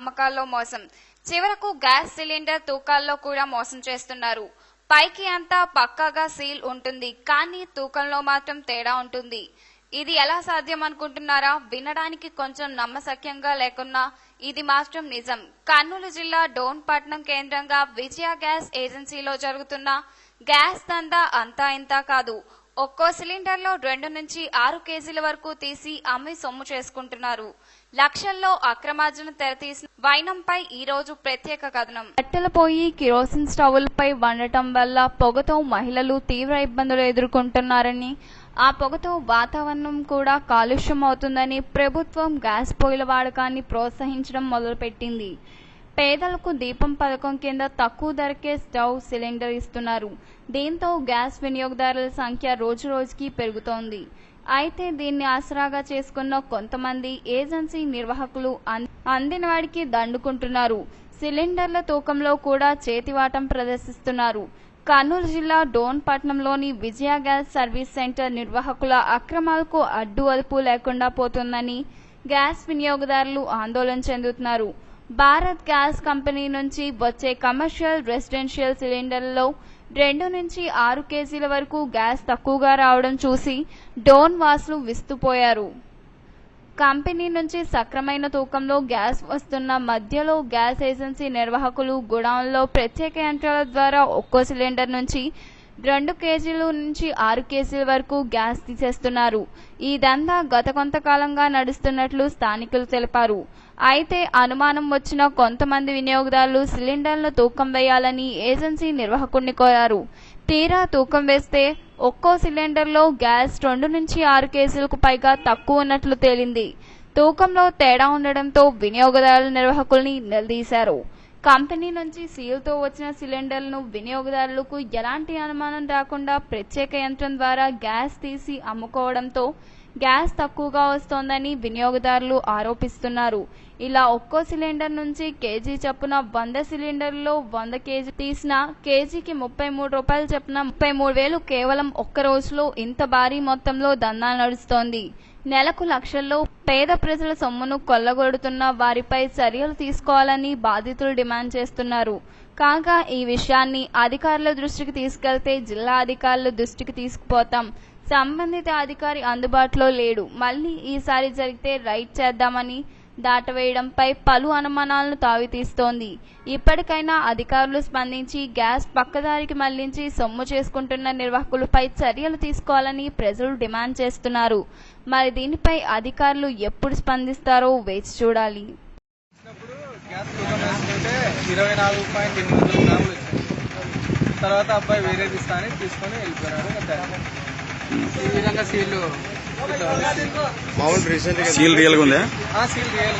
అమ్మకాల్లో మోసం. చివరకు గ్యాస్ సిలిండర్ తూకాల్లో కూడా మోసం చేస్తున్నారు. పైకి అంతా పక్కాగా సీల్ ఉంటుంది, కానీ తూకంలో మాత్రం తేడా ఉంటుంది. ఇది ఎలా సాధ్యం అనుకుంటున్నారా? వినడానికి కొంచెం నమ్మశక్యంగా లేకున్నా ఇది మాత్రం నిజం. కర్నూలు జిల్లా డోన్ పట్టణం కేంద్రంగా విజయ గ్యాస్ ఏజెన్సీలో జరుగుతున్న గ్యాస్ దందా అంతా ఇంతా కాదు. ఒక్కో సిలిండర్ లో 2 నుంచి 6 కేజీల వరకు తీసి అమ్మి సొమ్ము చేసుకుంటున్నారు. లక్షల్లో అక్రమార్జన తెరతీసిన వైనంపై ఈ రోజు ప్రత్యేక కథనం. కట్టెల పొయ్యి, కిరోసిన్ స్టవ్లపై వండటం వల్ల పొగతో మహిళలు తీవ్ర ఇబ్బందులు ఎదుర్కొంటున్నారని, ఆ పొగతో వాతావరణం కూడా కాలుష్యం అవుతుందని ప్రభుత్వం గ్యాస్ పొయ్యిల వాడకాన్ని ప్రోత్సహించడం మొదలుపెట్టింది. పేదలకు దీపం పథకం కింద తక్కువ ధరకే స్టవ్, సిలిండర్ ఇస్తున్నారు. దీంతో గ్యాస్ వినియోగదారుల సంఖ్య రోజురోజుకి పెరుగుతోంది. అయితే దీన్ని ఆసరాగా చేసుకున్న కొంతమంది ఏజెన్సీ నిర్వాహకులు అందిన వాడికి దండుకుంటున్నారు. సిలిండర్ల తూకంలో కూడా చేతివాటం ప్రదర్శిస్తున్నారు. కర్నూలు జిల్లా డోన్ పట్టణంలోని విజయ గ్యాస్ సర్వీస్ సెంటర్ నిర్వాహకుల అక్రమాలకు అడ్డు అదుపు లేకుండా పోతుందని గ్యాస్ వినియోగదారులు ఆందోళన చెందుతున్నారు. భారత్ గ్యాస్ కంపెనీ నుంచి వచ్చే కమర్షియల్, రెసిడెన్షియల్ సిలిండర్లలో 2 నుంచి 6 కేజీల వరకు గ్యాస్ తక్కువగా రావడం చూసి డోన్ వాసులు విస్తుపోయారు. కంపెనీ నుంచి సక్రమైన తూకంలో గ్యాస్ వస్తున్న మధ్యలో గ్యాస్ ఏజెన్సీ నిర్వాహకులు గోడౌన్లో ప్రత్యేక యంత్రాల ద్వారా ఒక్కో సిలిండర్ నుంచి 2 కేజీల నుంచి 6 కేజీల వరకు గ్యాస్ తీసేస్తున్నారు. ఈ దందా గత కొంతకాలంగా నడుస్తున్నట్లు స్థానికులు తెలిపారు. అయితే అనుమానం వచ్చిన కొంతమంది వినియోగదారులు సిలిండర్ల తూకం వేయాలని ఏజెన్సీ నిర్వాహకుడిని కోరారు. తీరా తూకం వేస్తే ఒక్కో సిలిండర్లో గ్యాస్ 2 నుంచి 6 కేజీలకు పైగా తక్కువ ఉన్నట్లు తేలింది. తూకంలో తేడా ఉండడంతో వినియోగదారుల నిర్వాహకుల్ని నిలదీశారు. కంపెనీ నుంచి సీల్తో వచ్చిన సిలిండర్లను వినియోగదారులకు ఎలాంటి అనుమానం రాకుండా ప్రత్యేక యంత్రం ద్వారా గ్యాస్ తీసి అమ్ముకోవడంతో గ్యాస్ తక్కువగా వస్తోందని వినియోగదారులు ఆరోపిస్తున్నారు. ఇలా ఒక్కో సిలిండర్ నుంచి కేజీ చొప్పున 100 సిలిండర్లలో 100 కేజీ తీసిన కేజీకి 33 రూపాయలు చొప్పున 33,000 కేవలం ఒక్క రోజులో ఇంత భారీ మొత్తంలో దందా నడుస్తోంది. నెలకు లక్షల్లో పేద ప్రజల సొమ్మును కొల్లగొడుతున్న వారిపై చర్యలు తీసుకోవాలని బాధితులు డిమాండ్ చేస్తున్నారు. కాగా ఈ విషయాన్ని అధికారుల దృష్టికి తీసుకెళ్తే జిల్లా అధికారుల దృష్టికి తీసుకుపోతాం, సంబంధిత అధికారి అందుబాటులో లేడు, మళ్లీ ఈసారి జరిగితే రైడ్ చేద్దామని దాటవేయడంపై పలు అనుమానాలను తావితీస్తోంది. ఇప్పటికైనా అధికారులు స్పందించి గ్యాస్ పక్కదారికి మళ్లించి సొమ్ము చేసుకుంటున్న నిర్వాహకులపై చర్యలు తీసుకోవాలని ప్రజలు డిమాండ్ చేస్తున్నారు. మరి దీనిపై అధికారులు ఎప్పుడు స్పందిస్తారో వేచి చూడాలి. తర్వాత అబ్బాయి వేరే తీస్తానని తీసుకొని వెళ్ళిపోయారు. ఈ విధంగా సీల్ రియల్ గా ఉందా? Seal real